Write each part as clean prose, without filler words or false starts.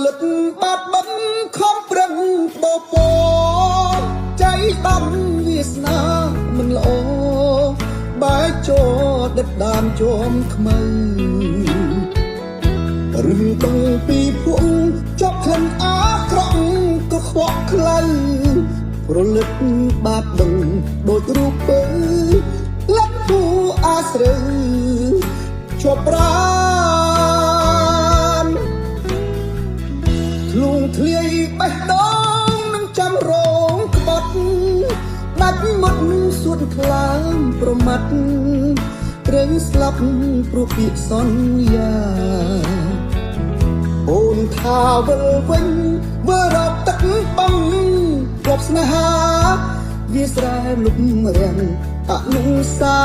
លឹកបាត់បិទខំប្រឹងបបោใจดำវាសនាមិនល្អបែកចោដិតដានជមខ្មៅរឿងតាំងពីភក់ចប់ក្លិនអាក្រក់ក៏ខ្វក់ខ្លៅប្រលឹកបាត់ដឹងដូចរូបពើលឹកគូអាស្រូវជាប់ប្រានធ្លុងធ្លាយបេះដូងនឹងចាំរងក្បត់ដាច់មុតសួនខ្លាំងប្រមាត់ត្រូវស្លាប់ព្រោះពាក្យសន្យាអូនថាវិលវិញវើរកទឹកបំគប់ស្នេហាវាស្រែលុបរាំងអនុសា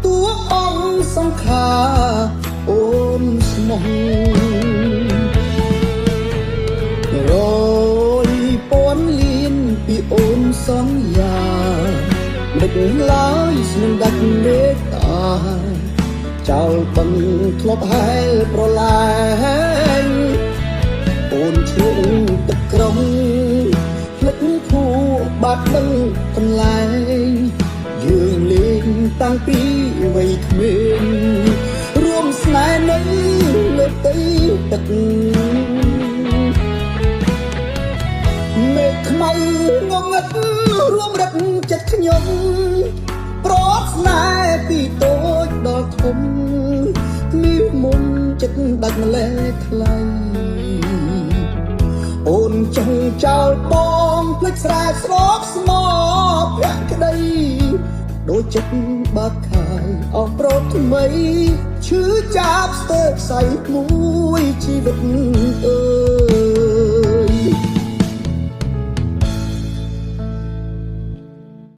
តួអង្គសង្ខាអូនស្មោះរយពាន់លៀនពីអូនសន្យាមិនឡើយស្នឹងដាច់មេត្តាចោលបឹងធ្លាប់ហែលប្រឡាយអូនឈ្លងទឹកក្រុងភ្លេចភូបាត់ដឹងកន្លែងយើងលេងតាំងពីវ័យក្មេងរួមស្នេហ៍នៅលើទីទឹកមេឃខ្មៅងងឹតរួមរឹកចិត្តខ្ញុំប្រត់ស្នេហ៍ពីតូចដល់ធំមានមុំចិត្តដាច់ម្លេះថ្លៃអូនចង់ចោលបងភ្លេចស្រែស្រកស្មោភក្តីដូចចិត្តបាក់ខាយអស់ប្រត់ថ្មីឈឺចាប់ស្ទើរខ្សែមួយជីវិតអើ